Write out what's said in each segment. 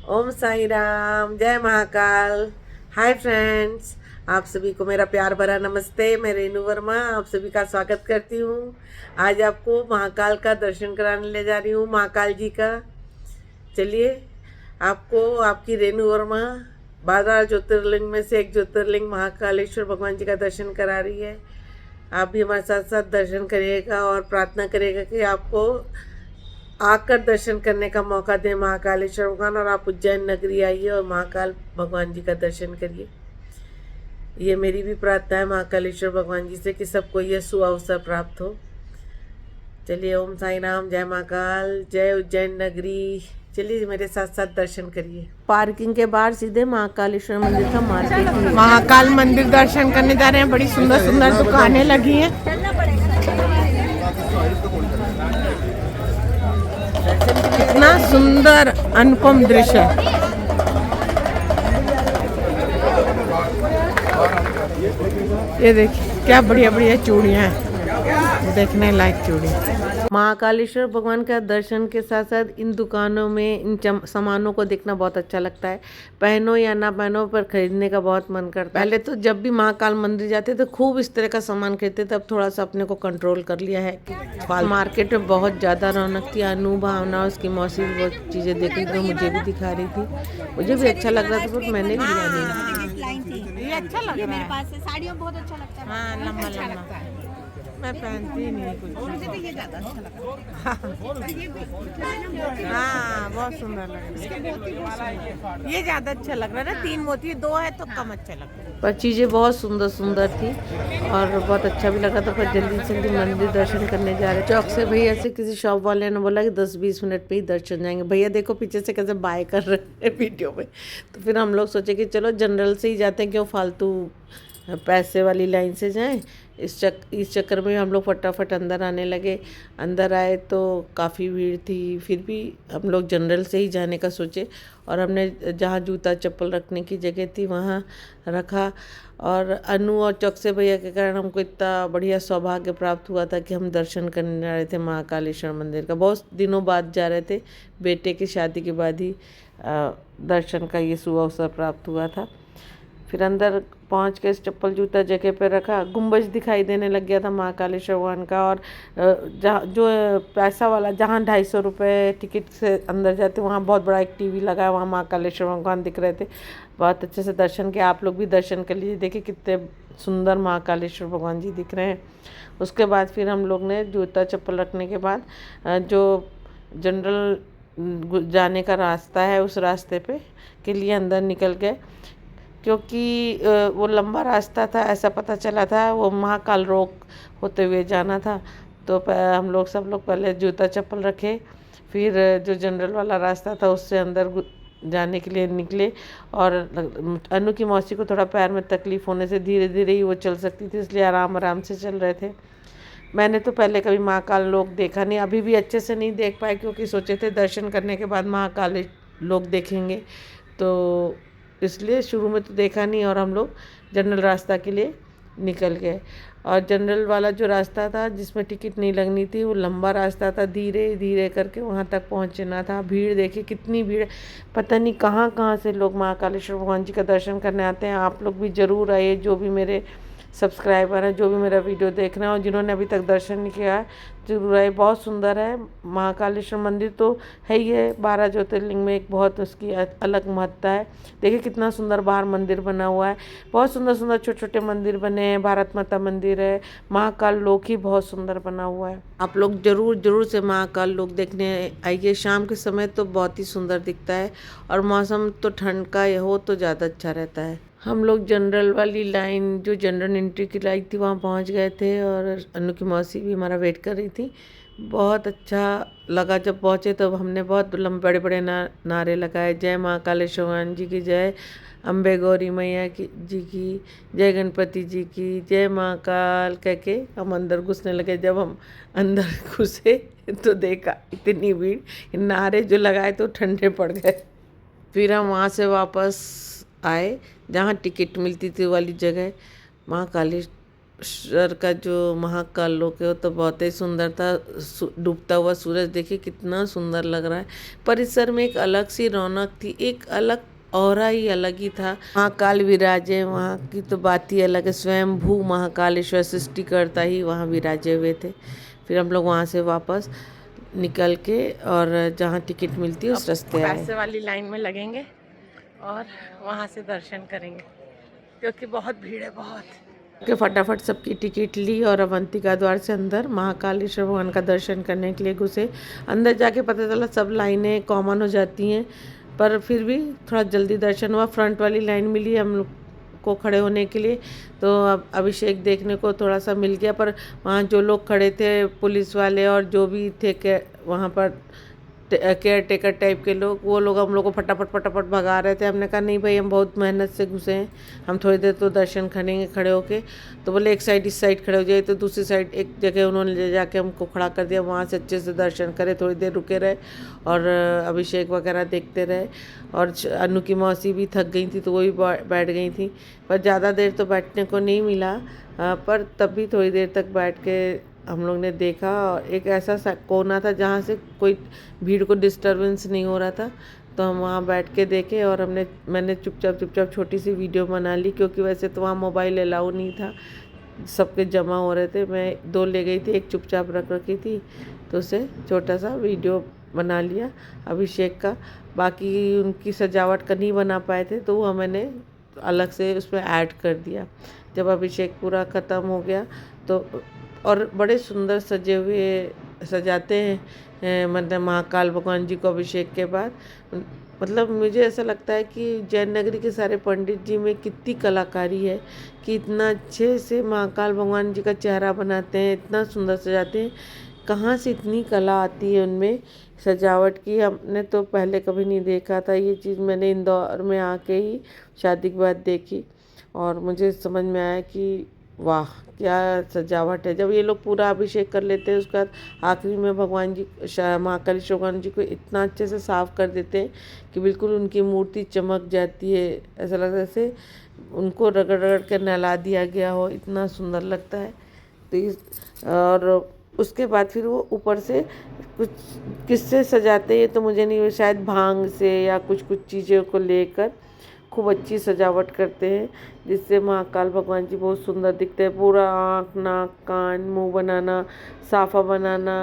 ओम साई राम, जय Mahakal. Hi friends, आप सभी को मेरा प्यार भरा नमस्ते। मैं रेनू वर्मा आप सभी का स्वागत करती हूँ। आज आपको महाकाल का दर्शन कराने ले जा रही हूँ, महाकाल जी का। चलिए, आपको आपकी रेनू वर्मा 12 ज्योतिर्लिंग में से एक ज्योतिर्लिंग महाकालेश्वर भगवान जी का दर्शन करा रही है। आप भी हमारे साथ साथ दर्शन करिएगा और प्रार्थना करिएगा कि आपको आकर दर्शन करने का मौका दें महाकालेश्वर भगवान, और आप उज्जैन नगरी आइए और महाकाल भगवान जी का दर्शन करिए। ये मेरी भी प्रार्थना है महाकालेश्वर भगवान जी से कि सबको ये सुअवसर प्राप्त हो। चलिए, ओम साई राम, जय महाकाल, जय उज्जैन नगरी। चलिए, मेरे साथ साथ दर्शन करिए। पार्किंग के बाहर सीधे महाकालेश्वर मंदिर का मार्केट है। महाकाल मंदिर दर्शन करने जा रहे हैं। बड़ी सुंदर सुंदर दुकानें लगी हैं। कितना सुंदर अनुपम दृश्य है। ये देखिए क्या बढ़िया बढ़िया चूड़ियां हैं, देखने लायक चूड़ियां। महाकालेश्वर भगवान का दर्शन के साथ साथ इन दुकानों में इन सामानों को देखना बहुत अच्छा लगता है। पहनो या ना पहनो, पर खरीदने का बहुत मन करता है। पहले तो जब भी महाकाल मंदिर जाते तो खूब इस तरह का सामान खरीदते, तब थोड़ा सा अपने को कंट्रोल कर लिया है। मार्केट में बहुत ज़्यादा रौनक थी। अनु, भावना, उसकी मौसी भी बहुत चीज़ें देख रही थी, मुझे भी दिखा रही थी। मुझे भी अच्छा लग रहा था, पर मैंने भी लिया नहीं। ये अच्छा लग रहा मेरे है। पास से साड़ियों बहुत अच्छा लगता है। हाँ, लंबा लंबा। मैं पहनती ही नहीं कुछ। मुझे तो ये ज्यादा अच्छा लगा। ये भी हाँ, बहुत सुंदर लग रहा है। ये ज्यादा अच्छा लग रहा है ना, 3 मोती 2 है तो कम अच्छा लग रहा है। पर चीज़ें बहुत सुंदर सुंदर थी और बहुत अच्छा भी लगा था। पर जल्दी से जल्दी मंदिर दर्शन करने जा रहे चौक से। भैया से किसी शॉप वाले ने बोला कि 10-20 मिनट पे ही दर्शन जाएंगे। भैया देखो पीछे से कैसे बाय कर रहे हैं वीडियो में। तो फिर हम लोग सोचे कि चलो जनरल से ही जाते हैं, क्यों फालतू पैसे वाली लाइन से जाएं। इस चक्कर में हम लोग फटाफट अंदर आने लगे। अंदर आए तो काफ़ी भीड़ थी, फिर भी हम लोग जनरल से ही जाने का सोचे और हमने जहाँ जूता चप्पल रखने की जगह थी वहाँ रखा। और अनु और चौकसे भैया के कारण हमको इतना बढ़िया सौभाग्य प्राप्त हुआ था कि हम दर्शन करने जा रहे थे महाकालेश्वर मंदिर का। बहुत दिनों बाद जा रहे थे, बेटे की शादी के बाद ही दर्शन का ये सुअवसर प्राप्त हुआ था। फिर अंदर पहुंच के चप्पल जूता जगह पे रखा। गुंबज दिखाई देने लग गया था महाकालेश्वर भगवान का। और जहाँ जो पैसा वाला, जहाँ 250 रुपये टिकट से अंदर जाते, वहाँ बहुत बड़ा एक टीवी लगा है, वहाँ महाकालेश्वर भगवान दिख रहे थे। बहुत अच्छे से दर्शन किया। आप लोग भी दर्शन कर लीजिए, देखिए कितने सुंदर महाकालेश्वर भगवान जी दिख रहे हैं। उसके बाद फिर हम लोग ने जूता चप्पल रखने के बाद जो जनरल जाने का रास्ता है, उस रास्ते पे के लिए अंदर निकल गए, क्योंकि वो लंबा रास्ता था। ऐसा पता चला था वो महाकाल रोक होते हुए जाना था। तो हम लोग सब लोग पहले जूता चप्पल रखे, फिर जो जनरल वाला रास्ता था उससे अंदर जाने के लिए निकले। और अनु की मौसी को थोड़ा पैर में तकलीफ़ होने से धीरे धीरे ही वो चल सकती थी, इसलिए आराम आराम से चल रहे थे। मैंने तो पहले कभी महाकाल लोक देखा नहीं, अभी भी अच्छे से नहीं देख पाए, क्योंकि सोचे थे दर्शन करने के बाद महाकाल लोक देखेंगे, तो इसलिए शुरू में तो देखा नहीं। और हम लोग जनरल रास्ता के लिए निकल गए। और जनरल वाला जो रास्ता था जिसमें टिकट नहीं लगनी थी, वो लंबा रास्ता था, धीरे धीरे करके वहाँ तक पहुँचना था। भीड़ देखिए कितनी भीड़, पता नहीं कहाँ कहाँ से लोग महाकालेश्वर भगवान जी का दर्शन करने आते हैं। आप लोग भी ज़रूर आइए, जो भी मेरे सब्सक्राइबर हैं, जो भी मेरा वीडियो देख रहे हैं और जिन्होंने अभी तक दर्शन नहीं किया है, जरूर आए। बहुत सुंदर है महाकालेश्वर मंदिर, तो है ही है 12 ज्योतिर्लिंग में एक, बहुत उसकी अलग महत्ता है। देखिए कितना सुंदर बाहर मंदिर बना हुआ है। बहुत सुंदर सुंदर छोटे छोटे मंदिर बने हैं। भारत माता मंदिर है, महाकाल लोक ही बहुत सुंदर बना हुआ है। आप लोग जरूर जरूर से महाकाल लोक देखने आइए। शाम के समय तो बहुत ही सुंदर दिखता है, और मौसम तो ठंड का हो तो ज़्यादा अच्छा रहता है। हम लोग जनरल वाली लाइन, जो जनरल एंट्री की लाइन थी, वहाँ पहुँच गए थे। और अनु की मौसी भी हमारा वेट कर रही थी। बहुत अच्छा लगा जब पहुँचे, तो हमने बहुत लंबे बड़े बड़े नारे लगाए। जय महाकालेश्वर भगवान जी की जय, अम्बे गौरी मैया की जी की जय, गणपति जी की जय महाकाल कह के हम अंदर घुसने लगे। जब हम अंदर घुसे तो देखा इतनी भीड़, नारे जो लगाए तो ठंडे पड़ गए। फिर हम वहाँ से वापस आए, जहाँ टिकट मिलती थी वाली जगह, सर का जो महाकाल लोक है वो तो बहुत ही सुंदर था। डूबता हुआ सूरज देखिए कितना सुंदर लग रहा है। परिसर में एक अलग सी रौनक थी, एक अलग ऑरा ही अलग ही था। महाकाल विराजे वहाँ की तो बात ही अलग है। स्वयं भू महाकालेश्वर सृष्टिकर्ता ही वहाँ विराजे हुए थे। फिर हम लोग वहाँ से वापस निकल के और जहाँ टिकट मिलती है उस रास्ते आए। पैसे वाली लाइन में लगेंगे और वहाँ से दर्शन करेंगे क्योंकि बहुत भीड़ है बहुत। के फटाफट सबकी टिकट ली और अवंतिका द्वार से अंदर महाकालेश्वर भगवान का दर्शन करने के लिए घुसे। अंदर जाके पता चला सब लाइनें कॉमन हो जाती हैं, पर फिर भी थोड़ा जल्दी दर्शन हुआ। फ्रंट वाली लाइन मिली हम लोग को खड़े होने के लिए, तो अब अभिषेक देखने को थोड़ा सा मिल गया। पर वहाँ जो लोग खड़े थे, पुलिस वाले और जो भी थे के वहाँ पर केयर टेकर टाइप के लोग, वो लोग हम लोग को फटाफट फटाफट भगा रहे थे। हमने कहा नहीं भाई, हम बहुत मेहनत से घुसे हैं, हम थोड़ी देर तो दर्शन करेंगे खड़े होके। तो बोले एक साइड इस साइड खड़े हो जाए, तो दूसरी साइड एक जगह उन्होंने ले जाके हमको खड़ा कर दिया। वहाँ से अच्छे से दर्शन करे, थोड़ी देर रुके रहे और अभिषेक वगैरह देखते रहे। और अनु की मौसी भी थक गई थी तो वो भी बैठ गई थी, पर ज़्यादा देर तो बैठने को नहीं मिला। पर तब भी थोड़ी देर तक बैठ के हम लोग ने देखा। और एक ऐसा कोना था जहाँ से कोई भीड़ को डिस्टरबेंस नहीं हो रहा था, तो हम वहाँ बैठ के देखे। और मैंने चुपचाप छोटी सी वीडियो बना ली, क्योंकि वैसे तो वहाँ मोबाइल अलाउ नहीं था, सबके जमा हो रहे थे। मैं 2 ले गई थी, एक चुपचाप रख रखी थी, तो उसे छोटा सा वीडियो बना लिया अभिषेक का। बाकी उनकी सजावट का नहीं बना पाए थे, तो वो मैंने अलग से उसमें ऐड कर दिया। जब अभिषेक पूरा ख़त्म हो गया तो, और बड़े सुंदर सजे हुए सजाते हैं मतलब महाकाल भगवान जी को अभिषेक के बाद। मतलब मुझे ऐसा लगता है कि जैन नगरी के सारे पंडित जी में कितनी कलाकारी है कि इतना अच्छे से महाकाल भगवान जी का चेहरा बनाते हैं, इतना सुंदर सजाते हैं। कहाँ से इतनी कला आती है उनमें सजावट की। हमने तो पहले कभी नहीं देखा था ये चीज़, मैंने इंदौर में आके ही शादी के बाद देखी और मुझे समझ में आया कि वाह क्या सजावट है। जब ये लोग पूरा अभिषेक कर लेते हैं, उसके बाद आखिरी में भगवान जी महाकालेश्वर भगवान जी को इतना अच्छे से साफ़ कर देते हैं कि बिल्कुल उनकी मूर्ति चमक जाती है। ऐसा लगता है जैसे उनको रगड़ रगड़ कर नहला दिया गया हो, इतना सुंदर लगता है। तो और उसके बाद फिर वो ऊपर से कुछ किससे सजाते हैं तो मुझे नहीं, शायद भांग से या कुछ चीज़ों को लेकर खूब अच्छी सजावट करते हैं, जिससे महाकाल भगवान जी बहुत सुंदर दिखते हैं। पूरा आँख, नाक, कान, मुंह बनाना, साफा बनाना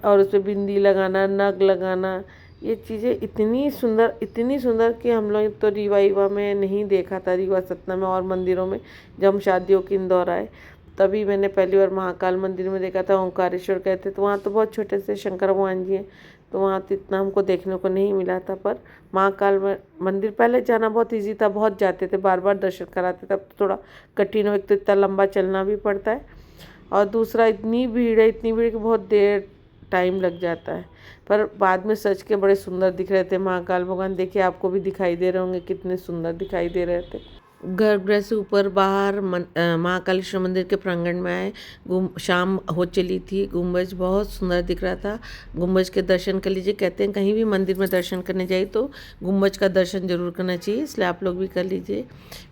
और उस पर बिंदी लगाना, नग लगाना, ये चीज़ें इतनी सुंदर कि हम लोग तो रीवा में नहीं देखा था, रीवा सतना में और मंदिरों में। जब हम शादियों के इंदौर आए तभी मैंने पहली बार महाकाल मंदिर में देखा था। ओंकारेश्वर कहते, तो वहाँ तो बहुत छोटे से शंकर भगवान जी हैं, तो वहाँ तो इतना हमको देखने को नहीं मिला था। पर महाकाल मंदिर पहले जाना बहुत इजी था, बहुत जाते थे, बार बार दर्शन कराते थे। अब थोड़ा कठिन हो, एक तो इतना लंबा चलना भी पड़ता है और दूसरा इतनी भीड़ है कि बहुत देर टाइम लग जाता है। पर बाद में सच के बड़े सुंदर दिख रहे थे महाकाल भगवान। देखिए आपको भी दिखाई दे रहे होंगे कितने सुंदर दिखाई दे रहे थे। गर्भगृह से ऊपर बाहर महाकालेश्वर मंदिर के प्रांगण में आए। शाम हो चली थी, गुम्बज बहुत सुंदर दिख रहा था। गुम्बज के दर्शन कर लीजिए। कहते हैं कहीं भी मंदिर में दर्शन करने जाइए तो गुम्बज का दर्शन जरूर करना चाहिए, इसलिए आप लोग भी कर लीजिए।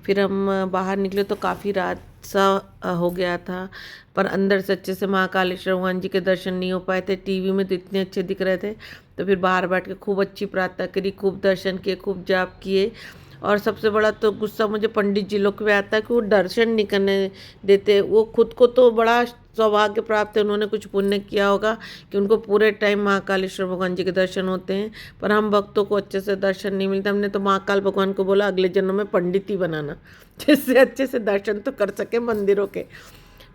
फिर हम बाहर निकले तो काफ़ी रात सा हो गया था, पर अंदर से अच्छे से महाकालेश्वर भगवान जी के दर्शन नहीं हो पाए थे। टीवी में तो इतने अच्छे दिख रहे थे, तो फिर बाहर बैठ के खूब अच्छी प्रार्थना करी, खूब दर्शन किए, खूब जाप किए। और सबसे बड़ा तो गुस्सा मुझे पंडित जी लोग पे आता है कि वो दर्शन नहीं करने देते। वो खुद को तो बड़ा सौभाग्य प्राप्त है, उन्होंने कुछ पुण्य किया होगा कि उनको पूरे टाइम महाकालेश्वर भगवान जी के दर्शन होते हैं, पर हम भक्तों को अच्छे से दर्शन नहीं मिलता। हमने तो महाकाल भगवान को बोला अगले जन्म में पंडित ही बनाना, जिससे अच्छे से दर्शन तो कर सके मंदिरों के।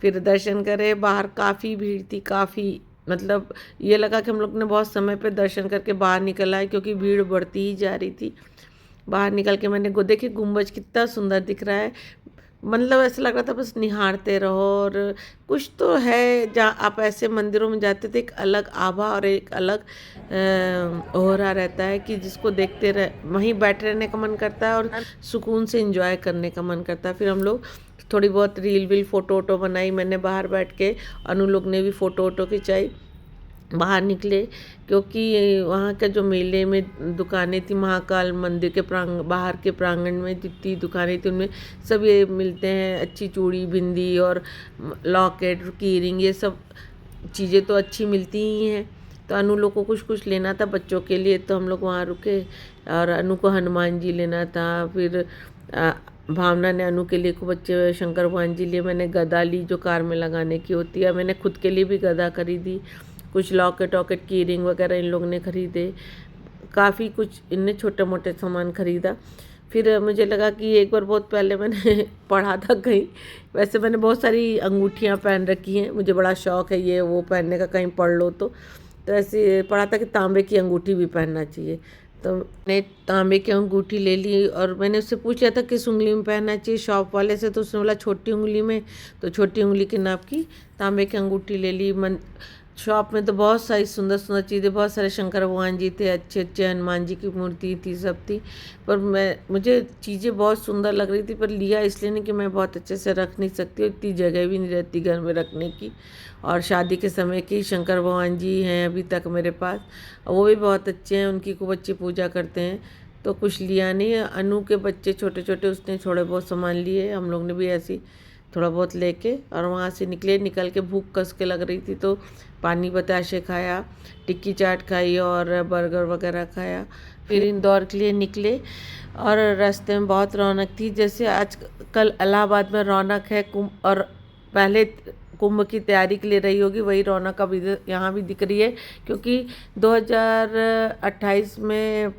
फिर दर्शन करे, बाहर काफ़ी भीड़ थी, काफ़ी मतलब ये लगा कि हम लोग ने बहुत समय पे दर्शन करके बाहर निकल आए, क्योंकि भीड़ बढ़ती ही जा रही थी। बाहर निकल के मैंने देखिए गुम्बज कितना सुंदर दिख रहा है, मतलब ऐसा लग रहा था बस निहारते रहो। और कुछ तो है जहाँ आप ऐसे मंदिरों में जाते थे, एक अलग आभा और एक अलग ओहरा रहता है कि जिसको देखते वहीं बैठे रहने का मन करता है और सुकून से एंजॉय करने का मन करता है। फिर हम लोग थोड़ी बहुत रील वील फ़ोटो वोटो बनाई, मैंने बाहर बैठ के, अनु लोग ने भी फ़ोटो वोटो खिंचाई। बाहर निकले, क्योंकि वहाँ का जो मेले में दुकानें थी, महाकाल मंदिर के बाहर के प्रांगण में जितनी दुकानें थी उनमें सब ये मिलते हैं, अच्छी चूड़ी, बिंदी और लॉकेट, की रिंग, ये सब चीज़ें तो अच्छी मिलती ही हैं। तो अनु लोग को कुछ कुछ लेना था बच्चों के लिए, तो हम लोग वहाँ रुके और अनु को हनुमान जी लेना था। फिर भावना ने अनु के लिए खूब अच्छे शंकर भगवान जी लिए। मैंने गदा ली जो कार में लगाने की होती है। मैंने खुद के लिए भी गदा खरीदी। कुछ लॉकेट वॉकेट की रिंग वगैरह इन लोग ने खरीदे। काफ़ी कुछ इनने छोटे मोटे सामान खरीदा। फिर मुझे लगा कि एक बार बहुत पहले मैंने पढ़ा था कहीं, वैसे मैंने बहुत सारी अंगूठियाँ पहन रखी हैं, मुझे बड़ा शौक़ है ये वो पहनने का, कहीं पढ़ लो तो ऐसे पढ़ा था कि तांबे की अंगूठी भी पहनना चाहिए। तो मैंने तांबे की अंगूठी ले ली और मैंने उससे पूछ लिया था किस उंगली में पहनना चाहिए शॉप वाले से, तो उसने बोला छोटी उंगली में। तो छोटी उंगली के नाप की तांबे की अंगूठी ले ली। शॉप में तो बहुत सारी सुंदर सुंदर चीज़ें, बहुत सारे शंकर भगवान जी थे, अच्छे अच्छे हनुमान जी की मूर्ति थी, सब थी। पर मुझे चीज़ें बहुत सुंदर लग रही थी, पर लिया इसलिए नहीं कि मैं बहुत अच्छे से रख नहीं सकती, इतनी जगह भी नहीं रहती घर में रखने की। और शादी के समय की शंकर भगवान जी हैं अभी तक मेरे पास, वो भी बहुत अच्छे हैं, उनकी खूब अच्छी पूजा करते हैं। तो कुछ लिया नहीं। अनु के बच्चे छोटे छोटे, उसने थोड़े बहुत सामान लिए, हम लोग ने भी ऐसी थोड़ा बहुत लेके और वहाँ से निकल के भूख कस के लग रही थी, तो पानी बताशे खाया, टिक्की चाट खाई और बर्गर वगैरह खाया। फिर इंदौर के लिए निकले और रास्ते में बहुत रौनक थी। जैसे आज कल इलाहाबाद में रौनक है कुंभ, और पहले कुंभ की तैयारी के लिए रही होगी, वही रौनक अभी यहाँ भी दिख रही है। क्योंकि 2028 में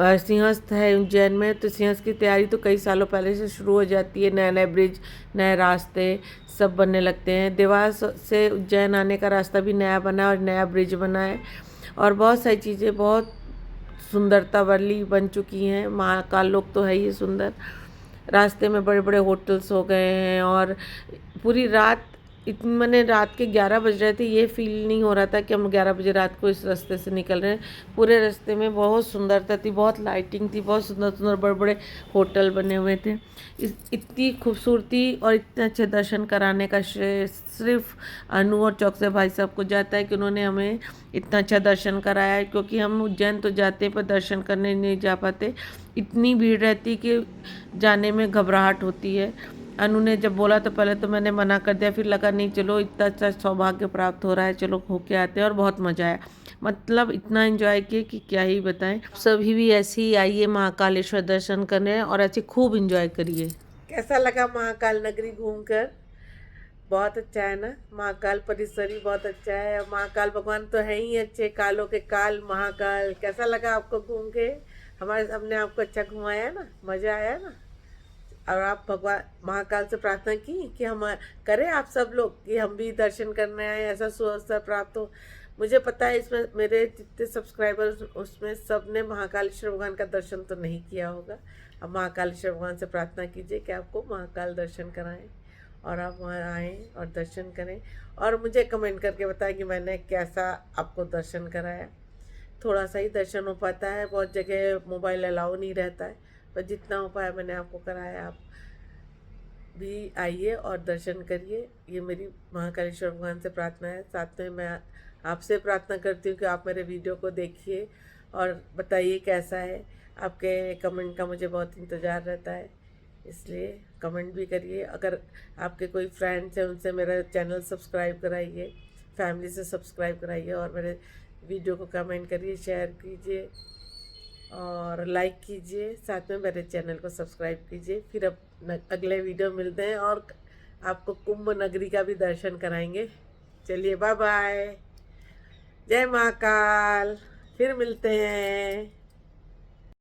सिंहस्थ है उज्जैन में, तो सिंहस्थ की तैयारी तो कई सालों पहले से शुरू हो जाती है। नए नए ब्रिज, नए रास्ते सब बनने लगते हैं। देवास से उज्जैन आने का रास्ता भी नया बना है और नया ब्रिज बना है, और बहुत सारी चीज़ें बहुत सुंदरता वाली बन चुकी हैं। महाकाल लोक तो है ही सुंदर। रास्ते में बड़े बड़े होटल्स हो गए हैं, और पूरी रात इतनी, मैंने रात के 11 बज रहे थे, ये फील नहीं हो रहा था कि हम 11 बजे रात को इस रास्ते से निकल रहे हैं। पूरे रास्ते में बहुत सुंदरता थी, बहुत लाइटिंग थी, बहुत सुंदर सुंदर बड़े बड़े होटल बने हुए थे। इतनी खूबसूरती और इतने अच्छे दर्शन कराने का श्रेय सिर्फ अनु और चौकसे भाई साहब को जाता है कि उन्होंने हमें इतना अच्छा दर्शन कराया है। क्योंकि हम उज्जैन तो जाते हैं पर दर्शन करने नहीं जा पाते, इतनी भीड़ रहती कि जाने में घबराहट होती है। अनु ने जब बोला तो पहले तो मैंने मना कर दिया, फिर लगा नहीं चलो इतना अच्छा सौभाग्य प्राप्त हो रहा है, चलो होके आते हैं। और बहुत मज़ा आया, मतलब इतना एंजॉय किए कि क्या ही बताएं। सभी भी ऐसे ही आइए महाकालेश्वर दर्शन करने और ऐसे खूब एंजॉय करिए। कैसा लगा महाकाल नगरी घूमकर? बहुत अच्छा है ना, महाकाल परिसर ही बहुत अच्छा है। महाकाल भगवान तो है ही अच्छे, कालों के काल महाकाल। कैसा लगा आपको घूम के? हमने आपको अच्छा घुमाया ना, मज़ा आया ना? और आप भगवान महाकाल से प्रार्थना की कि हम करें, आप सब लोग, कि हम भी दर्शन करने आए, ऐसा सुअवसर प्राप्त हो। मुझे पता है इसमें मेरे जितने सब्सक्राइबर्स उसमें सब ने महाकालेश्वर भगवान का दर्शन तो नहीं किया होगा। अब महाकालेश्वर भगवान से प्रार्थना कीजिए कि आपको महाकाल दर्शन कराएं और आप वहाँ आएँ और दर्शन करें, और मुझे कमेंट करके बताएं कि मैंने कैसा आपको दर्शन कराया। थोड़ा सा ही दर्शन हो पाता है, बहुत जगह मोबाइल अलाउ नहीं रहता है, पर जितना हो पाया मैंने आपको कराया। आप भी आइए और दर्शन करिए, ये मेरी महाकालेश्वर भगवान से प्रार्थना है। साथ में मैं आपसे प्रार्थना करती हूँ कि आप मेरे वीडियो को देखिए और बताइए कैसा है। आपके कमेंट का मुझे बहुत इंतज़ार रहता है, इसलिए कमेंट भी करिए। अगर आपके कोई फ्रेंड्स हैं उनसे मेरा चैनल सब्सक्राइब कराइए, फैमिली से सब्सक्राइब कराइए, और मेरे वीडियो को कमेंट करिए, शेयर कीजिए और लाइक कीजिए। साथ में मेरे चैनल को सब्सक्राइब कीजिए। फिर अब अगले वीडियो मिलते हैं और आपको कुंभ नगरी का भी दर्शन कराएंगे। चलिए बाय बाय, जय महाकाल, फिर मिलते हैं।